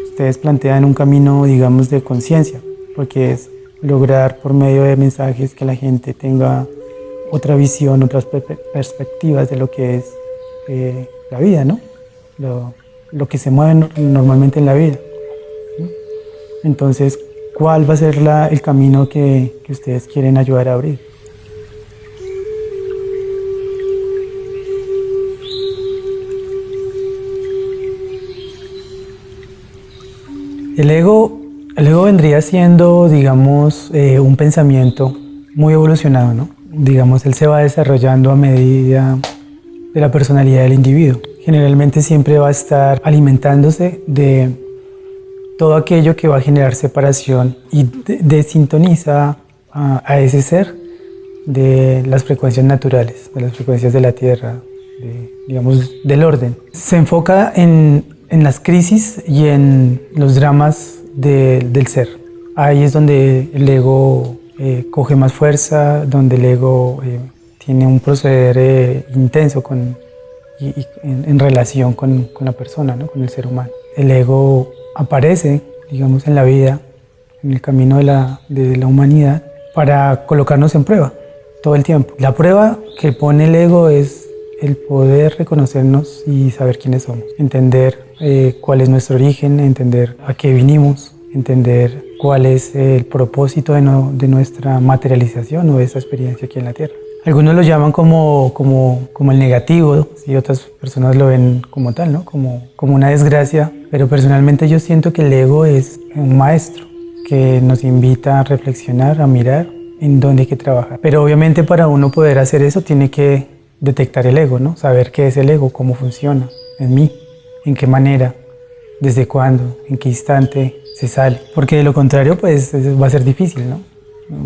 Ustedes plantean un camino, digamos, de conciencia, porque es lograr por medio de mensajes que la gente tenga otra visión, otras perspectivas de lo que es la vida, ¿no? Lo que se mueve normalmente en la vida, ¿no? Entonces, ¿cuál va a ser el camino que ustedes quieren ayudar a abrir? El ego vendría siendo, digamos, un pensamiento muy evolucionado, ¿no? Digamos, él se va desarrollando a medida de la personalidad del individuo. Generalmente siempre va a estar alimentándose de todo aquello que va a generar separación y desintoniza a ese ser de las frecuencias naturales, de las frecuencias de la Tierra, digamos, del orden. Se enfoca en las crisis y en los dramas del ser. Ahí es donde el ego coge más fuerza, donde el ego tiene un proceder intenso en relación con la persona, ¿no? Con el ser humano. El ego aparece, digamos, en la vida, en el camino de la humanidad, para colocarnos en prueba todo el tiempo. La prueba que pone el ego es el poder reconocernos y saber quiénes somos, entender cuál es nuestro origen, entender a qué vinimos, entender cuál es el propósito de nuestra materialización o de esta experiencia aquí en la Tierra. Algunos lo llaman como el negativo y otras personas lo ven como tal, ¿no? Como una desgracia, pero personalmente yo siento que el ego es un maestro que nos invita a reflexionar, a mirar en dónde hay que trabajar. Pero obviamente para uno poder hacer eso tiene que detectar el ego, ¿no? Saber qué es el ego, cómo funciona en mí, en qué manera, desde cuándo, en qué instante se sale. Porque de lo contrario, pues va a ser difícil, ¿no?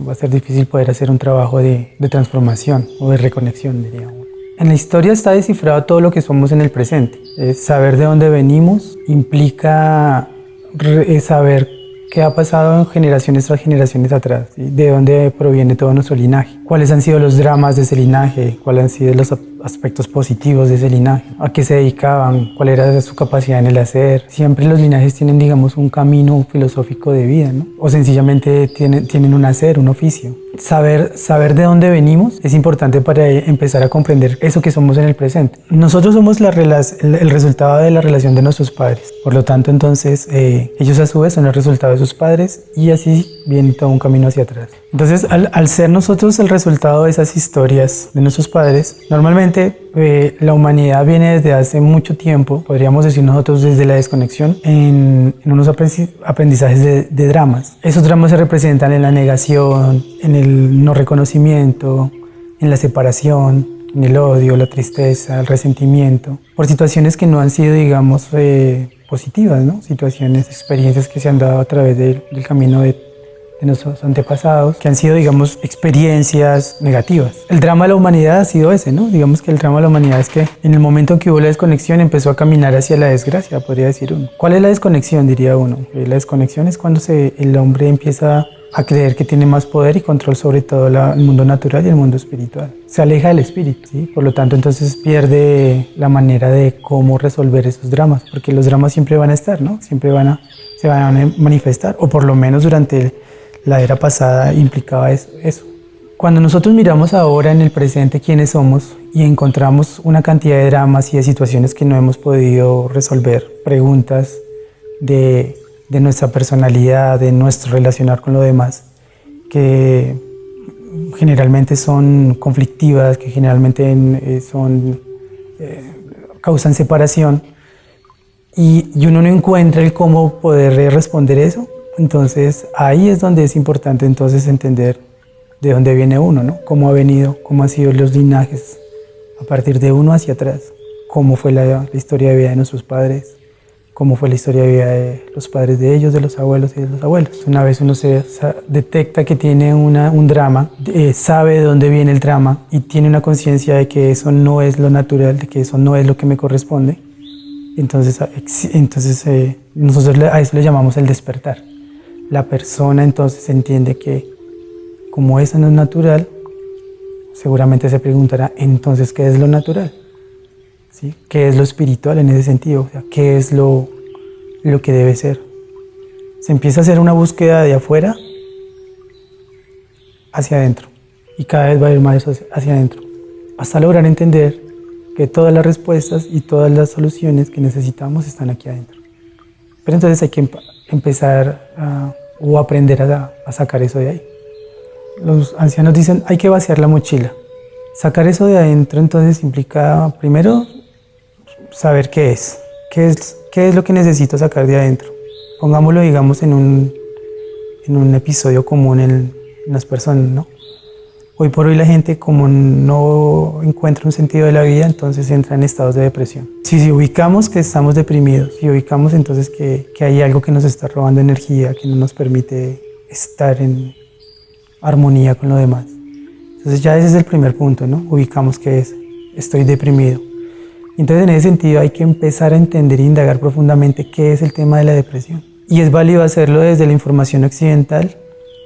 Va a ser difícil poder hacer un trabajo de transformación o de reconexión, diría uno. En la historia está descifrado todo lo que somos en el presente. Saber de dónde venimos implica saber qué ha pasado en generaciones tras generaciones atrás, ¿sí? De dónde proviene todo nuestro linaje, cuáles han sido los dramas de ese linaje, cuáles han sido los aspectos positivos de ese linaje, a qué se dedicaban, cuál era su capacidad en el hacer. Siempre los linajes tienen, digamos, un camino filosófico de vida, ¿no? O sencillamente tienen un hacer, un oficio. Saber de dónde venimos es importante para empezar a comprender eso que somos en el presente. Nosotros somos el resultado de la relación de nuestros padres. Por lo tanto, entonces, ellos a su vez son el resultado de sus padres y así viene todo un camino hacia atrás. Entonces, al ser nosotros el resultado de esas historias de nuestros padres, normalmente la humanidad viene desde hace mucho tiempo, podríamos decir nosotros desde la desconexión, en unos aprendizajes de dramas. Esos dramas se representan en la negación, en el no reconocimiento, en la separación, en el odio, la tristeza, el resentimiento, por situaciones que no han sido, digamos, positivas, ¿no? Situaciones, experiencias que se han dado a través del camino de nuestros antepasados, que han sido, digamos, experiencias negativas. El drama de la humanidad ha sido ese, ¿no? Digamos que el drama de la humanidad es que en el momento en que hubo la desconexión empezó a caminar hacia la desgracia, podría decir uno. ¿Cuál es la desconexión, diría uno? La desconexión es cuando el hombre empieza a creer que tiene más poder y control sobre todo el mundo natural y el mundo espiritual. Se aleja del espíritu, ¿sí? Por lo tanto, entonces pierde la manera de cómo resolver esos dramas, porque los dramas siempre van a estar, ¿no? Siempre se van a manifestar, o por lo menos durante la era pasada implicaba eso. Cuando nosotros miramos ahora en el presente quiénes somos y encontramos una cantidad de dramas y de situaciones que no hemos podido resolver, preguntas de nuestra personalidad, de nuestro relacionar con lo demás, que generalmente son conflictivas, que generalmente causan separación, y uno no encuentra el cómo poder responder eso. Entonces ahí es donde es importante entonces entender de dónde viene uno, ¿no? Cómo ha venido, cómo han sido los linajes a partir de uno hacia atrás, cómo fue la historia de vida de nuestros padres, cómo fue la historia de vida de los padres de ellos, de los abuelos y de los abuelos. Una vez uno se detecta que tiene un drama, sabe de dónde viene el drama y tiene una conciencia de que eso no es lo natural, de que eso no es lo que me corresponde, entonces nosotros a eso le llamamos el despertar. La persona entonces entiende que como eso no es natural, seguramente se preguntará, entonces, ¿qué es lo natural? ¿sí? ¿Qué es lo espiritual en ese sentido? O sea, ¿qué es lo que debe ser? Se empieza a hacer una búsqueda de afuera hacia adentro y cada vez va a ir más hacia adentro hasta lograr entender que todas las respuestas y todas las soluciones que necesitamos están aquí adentro. Pero entonces hay que empezar o aprender a sacar eso de ahí. Los ancianos dicen, hay que vaciar la mochila. Sacar eso de adentro entonces implica primero saber qué es lo que necesito sacar de adentro. Pongámoslo, digamos, en un episodio común en las personas, ¿no? Hoy por hoy la gente, como no encuentra un sentido de la vida, entonces entra en estados de depresión. Si ubicamos que estamos deprimidos, si ubicamos entonces que hay algo que nos está robando energía, que no nos permite estar en armonía con lo demás. Entonces ya ese es el primer punto, ¿no? Ubicamos que estoy deprimido. Entonces en ese sentido hay que empezar a entender e indagar profundamente qué es el tema de la depresión. Y es válido hacerlo desde la información occidental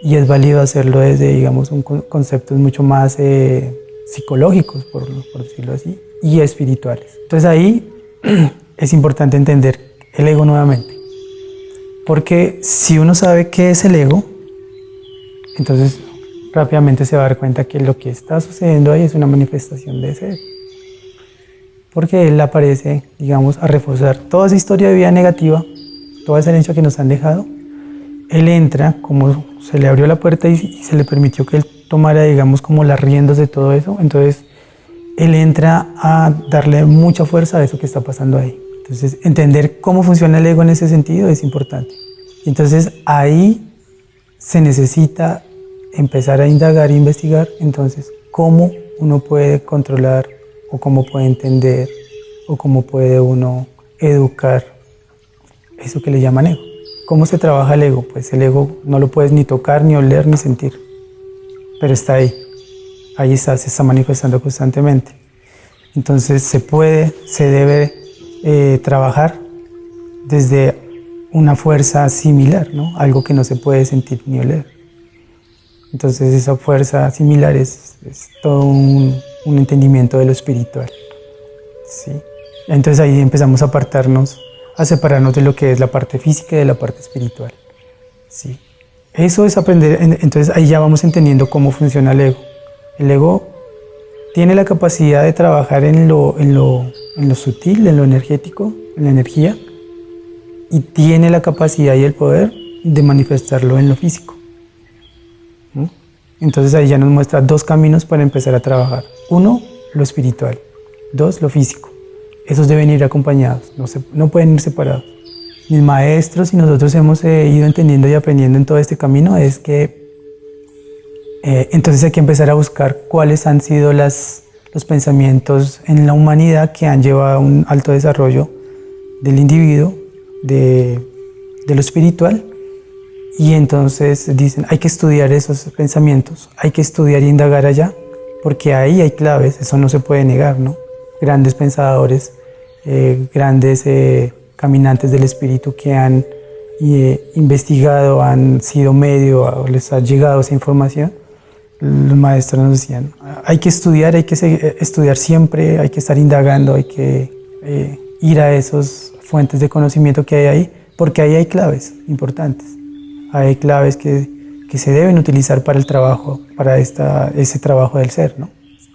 y es válido hacerlo desde, digamos, conceptos mucho más psicológicos, por decirlo así, y espirituales. Entonces ahí es importante entender el ego nuevamente. Porque si uno sabe qué es el ego, entonces rápidamente se va a dar cuenta que lo que está sucediendo ahí es una manifestación de ese ego. Porque él aparece, digamos, a reforzar toda esa historia de vida negativa, toda esa herencia que nos han dejado. Él entra, como se le abrió la puerta y se le permitió que él tomara, digamos, como las riendas de todo eso. Entonces, él entra a darle mucha fuerza a eso que está pasando ahí. Entonces, entender cómo funciona el ego en ese sentido es importante. Entonces, ahí se necesita empezar a indagar e investigar, entonces, cómo uno puede controlar o cómo puede entender o cómo puede uno educar eso que le llaman ego. ¿Cómo se trabaja el ego? Pues el ego no lo puedes ni tocar, ni oler, ni sentir, pero está ahí. Ahí está, se está manifestando constantemente. Entonces se debe trabajar desde una fuerza similar, ¿no? Algo que no se puede sentir ni oler. Entonces esa fuerza similar es todo un entendimiento de lo espiritual, ¿sí? Entonces ahí empezamos a apartarnos, a separarnos de lo que es la parte física y de la parte espiritual, ¿sí? Eso es aprender, entonces ahí ya vamos entendiendo cómo funciona el ego. El ego tiene la capacidad de trabajar en lo sutil, en lo energético, en la energía, y tiene la capacidad y el poder de manifestarlo en lo físico. Entonces ahí ya nos muestra dos caminos para empezar a trabajar. Uno, lo espiritual. Dos, lo físico. Esos deben ir acompañados, no pueden ir separados. Mis maestros y nosotros hemos ido entendiendo y aprendiendo en todo este camino es que entonces hay que empezar a buscar cuáles han sido los pensamientos en la humanidad que han llevado a un alto desarrollo del individuo, de lo espiritual. Y entonces dicen, hay que estudiar esos pensamientos, hay que estudiar y indagar allá, porque ahí hay claves, eso no se puede negar, ¿no? Grandes pensadores, grandes caminantes del espíritu que han investigado, han sido medio, o les ha llegado esa información. Los maestros nos decían, hay que estudiar siempre, hay que estar indagando, hay que ir a esas fuentes de conocimiento que hay ahí, porque ahí hay claves importantes. Hay claves que se deben utilizar para el trabajo, para ese trabajo del ser, ¿no?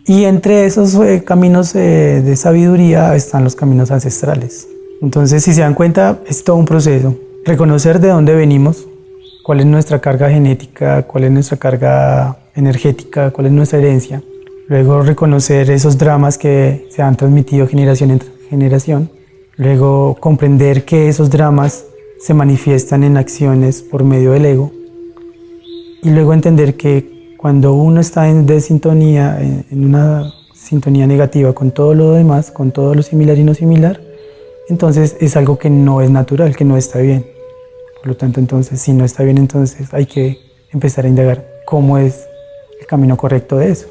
Y entre esos caminos de sabiduría están los caminos ancestrales. Entonces, si se dan cuenta, es todo un proceso. Reconocer de dónde venimos, cuál es nuestra carga genética, cuál es nuestra carga energética, cuál es nuestra herencia. Luego reconocer esos dramas que se han transmitido generación en generación. Luego comprender que esos dramas se manifiestan en acciones por medio del ego. Y luego entender que cuando uno está en una sintonía negativa con todo lo demás, con todo lo similar y no similar, entonces es algo que no es natural, que no está bien. Por lo tanto, entonces, si no está bien, entonces hay que empezar a indagar cómo es el camino correcto de eso.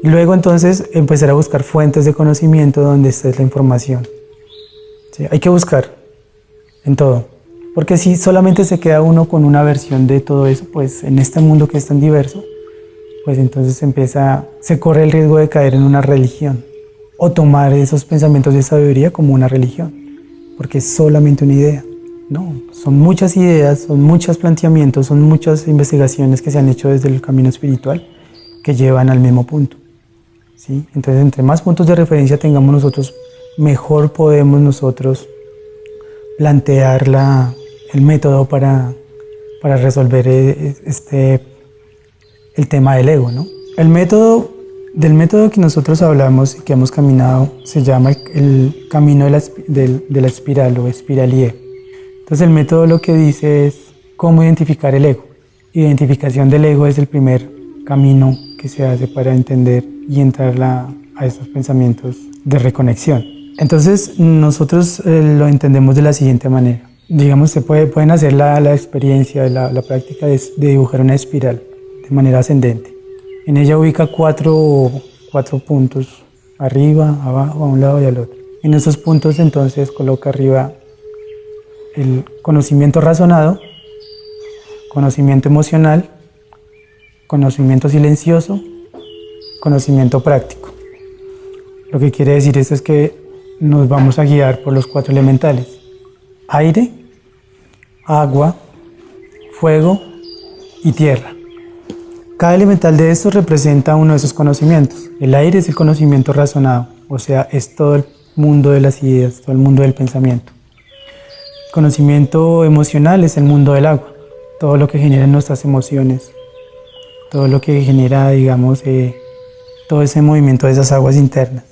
Y luego, entonces, empezar a buscar fuentes de conocimiento donde esté la información. ¿Sí? Hay que buscar en todo. Porque si solamente se queda uno con una versión de todo eso, pues en este mundo que es tan diverso, pues entonces se corre el riesgo de caer en una religión. o tomar esos pensamientos de sabiduría como una religión, porque es solamente una idea. No, son muchas ideas, son muchos planteamientos, son muchas investigaciones que se han hecho desde el camino espiritual que llevan al mismo punto, ¿sí? Entonces, entre más puntos de referencia tengamos nosotros, mejor podemos nosotros plantear el método para resolver el tema del ego, ¿no? Del método que nosotros hablamos y que hemos caminado se llama el camino de la espiral o espiralie. Entonces el método lo que dice es cómo identificar el ego. Identificación del ego es el primer camino que se hace para entender y entrar a estos pensamientos de reconexión. Entonces nosotros lo entendemos de la siguiente manera. Digamos, pueden hacer la experiencia, la práctica de dibujar una espiral de manera ascendente. En ella ubica cuatro puntos, arriba, abajo, a un lado y al otro. En esos puntos entonces coloca arriba el conocimiento razonado, conocimiento emocional, conocimiento silencioso, conocimiento práctico. Lo que quiere decir esto es que nos vamos a guiar por los 4 elementales: aire, agua, fuego y tierra. Cada elemental de estos representa uno de esos conocimientos. El aire es el conocimiento razonado, o sea, es todo el mundo de las ideas, todo el mundo del pensamiento. El conocimiento emocional es el mundo del agua, todo lo que genera nuestras emociones, todo lo que genera, digamos, todo ese movimiento de esas aguas internas.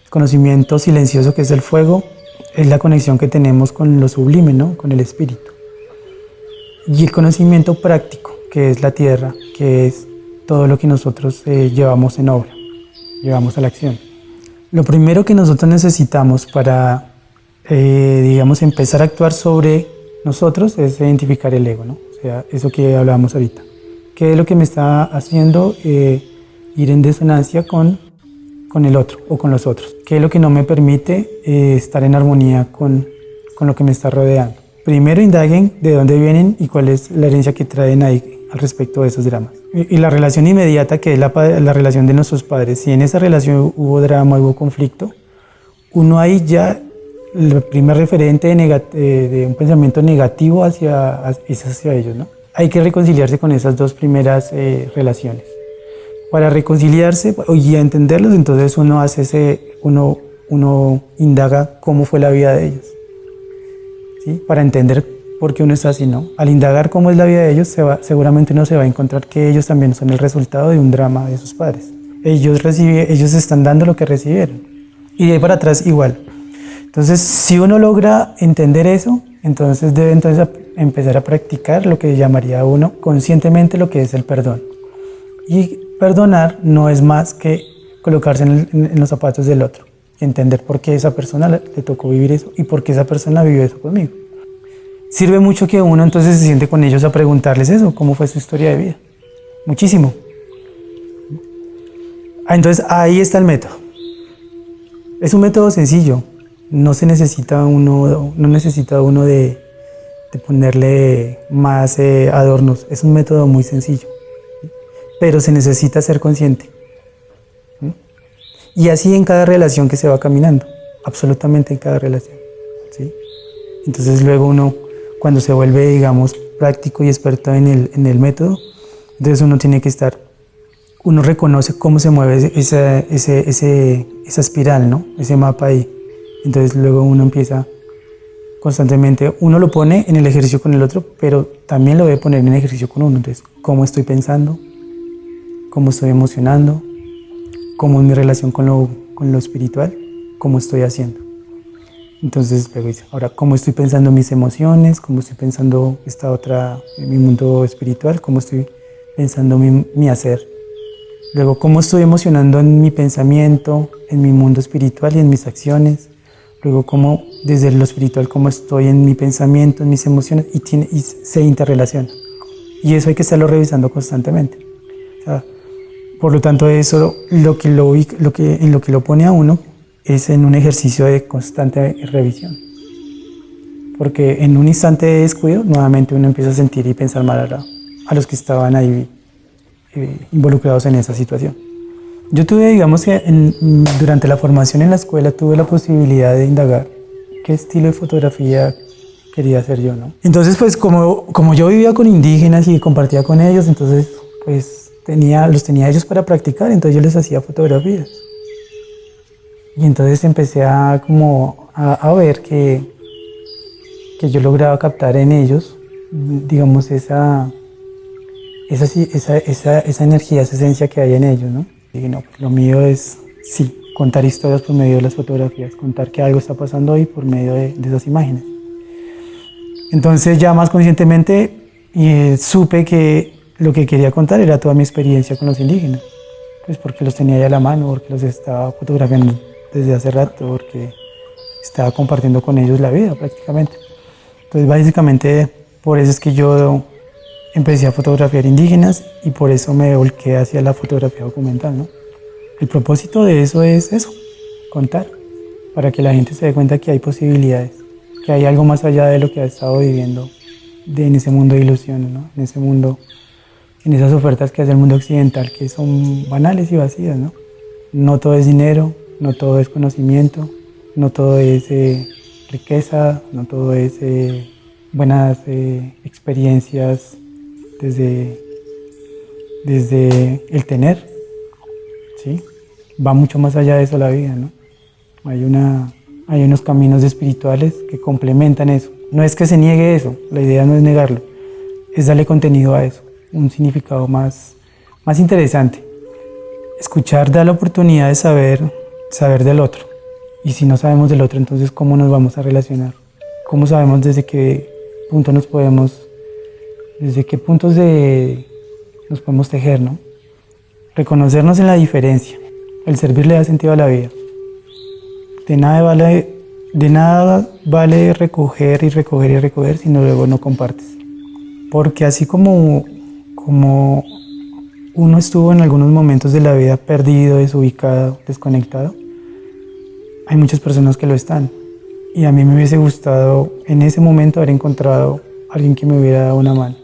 El conocimiento silencioso, que es el fuego, es la conexión que tenemos con lo sublime, ¿no? Con el espíritu. Y el conocimiento práctico, que es la tierra, que es todo lo que nosotros llevamos en obra, llevamos a la acción. Lo primero que nosotros necesitamos para, digamos, empezar a actuar sobre nosotros es identificar el ego, ¿no? O sea, eso que hablábamos ahorita. ¿Qué es lo que me está haciendo ir en disonancia con el otro o con los otros? ¿Qué es lo que no me permite estar en armonía con lo que me está rodeando? Primero indaguen de dónde vienen y cuál es la herencia que traen ahí al respecto de esos dramas. Y la relación inmediata, que es la relación de nuestros padres, si en esa relación hubo drama, hubo conflicto, uno ahí ya, el primer referente de un pensamiento negativo es hacia ellos, ¿no? Hay que reconciliarse con esas 2 primeras relaciones. Para reconciliarse y entenderlos, entonces uno hace uno indaga cómo fue la vida de ellos, ¿sí? Para entender por qué uno está así, ¿no? Al indagar cómo es la vida de ellos, seguramente uno se va a encontrar que ellos también son el resultado de un drama de sus padres. Ellos están dando lo que recibieron. Y de ahí para atrás igual. Entonces, si uno logra entender eso, entonces debe empezar a practicar lo que llamaría uno conscientemente lo que es el perdón. Y perdonar no es más que colocarse en los zapatos del otro y entender por qué esa persona le tocó vivir eso y por qué esa persona vivió eso conmigo. Sirve mucho que uno entonces se siente con ellos a preguntarles eso, cómo fue su historia de vida. Muchísimo. Entonces ahí está el método. Es un método sencillo. No necesita uno de ponerle más adornos. Es un método muy sencillo. Pero se necesita ser consciente. Y así en cada relación que se va caminando. Absolutamente en cada relación. ¿Sí? Entonces luego uno, cuando se vuelve, digamos, práctico y experto en el método, entonces uno tiene que uno reconoce cómo se mueve esa espiral, ¿no? Ese mapa ahí. Entonces luego uno empieza constantemente, uno lo pone en el ejercicio con el otro, pero también lo debe poner en el ejercicio con uno. Entonces, ¿cómo estoy pensando? ¿Cómo estoy emocionando? ¿Cómo es mi relación con lo espiritual? ¿Cómo estoy haciendo? Entonces luego dice, ahora, ¿cómo estoy pensando mis emociones? ¿Cómo estoy pensando en mi mundo espiritual? ¿Cómo estoy pensando mi hacer? Luego, ¿cómo estoy emocionando en mi pensamiento, en mi mundo espiritual y en mis acciones? Luego, ¿cómo desde lo espiritual, cómo estoy en mi pensamiento, en mis emociones? Y se interrelaciona. Y eso hay que estarlo revisando constantemente. O sea, por lo tanto, eso en lo que lo pone a uno es en un ejercicio de constante revisión. Porque en un instante de descuido, nuevamente uno empieza a sentir y pensar mal a los que estaban ahí involucrados en esa situación. Yo tuve, digamos que durante la formación en la escuela tuve la posibilidad de indagar qué estilo de fotografía quería hacer yo, ¿no? Entonces, pues como yo vivía con indígenas y compartía con ellos, entonces, pues los tenía ellos para practicar, entonces yo les hacía fotografías. Y entonces empecé a ver que yo lograba captar en ellos, digamos, esa energía, esa esencia que hay en ellos, ¿no? Y no, pues lo mío es, sí, contar historias por medio de las fotografías, contar que algo está pasando hoy por medio de esas imágenes. Entonces ya más conscientemente supe que lo que quería contar era toda mi experiencia con los indígenas, pues porque los tenía ya a la mano, porque los estaba fotografiando desde hace rato, porque estaba compartiendo con ellos la vida prácticamente. Entonces básicamente por eso es que yo empecé a fotografiar indígenas y por eso me volqué hacia la fotografía documental, ¿no? El propósito de eso es eso, contar, para que la gente se dé cuenta que hay posibilidades, que hay algo más allá de lo que ha estado viviendo en ese mundo de ilusiones, ¿no? En ese mundo, en esas ofertas que hace el mundo occidental que son banales y vacías, ¿no? No todo es dinero, no todo es conocimiento, no todo es riqueza, no todo es buenas experiencias desde el tener, ¿sí? Va mucho más allá de eso la vida, ¿no? Hay unos caminos espirituales que complementan eso. No es que se niegue eso, la idea no es negarlo, es darle contenido a eso, un significado más interesante. Escuchar da la oportunidad de saber del otro. Y si no sabemos del otro, entonces ¿cómo nos vamos a relacionar? ¿Cómo sabemos desde qué punto nos podemos tejer, ¿no? Reconocernos en la diferencia. El servir le da sentido a la vida. De nada vale recoger y recoger y recoger si luego no compartes. Porque así como uno estuvo en algunos momentos de la vida perdido, desubicado, desconectado, hay muchas personas que lo están. Y a mí me hubiese gustado en ese momento haber encontrado a alguien que me hubiera dado una mano.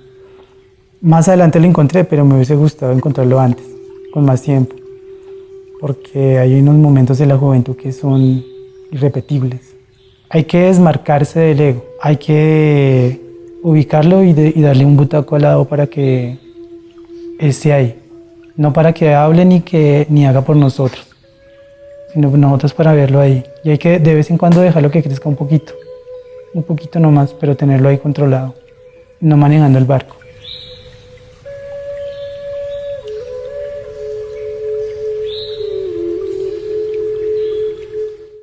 Más adelante lo encontré, pero me hubiese gustado encontrarlo antes, con más tiempo. Porque hay unos momentos de la juventud que son irrepetibles. Hay que desmarcarse del ego, hay que ubicarlo y darle un butaco al lado para que esté ahí. No para que hable ni haga por nosotros, sino nosotros para verlo ahí. Y hay que de vez en cuando dejarlo que crezca un poquito nomás, pero tenerlo ahí controlado, no manejando el barco.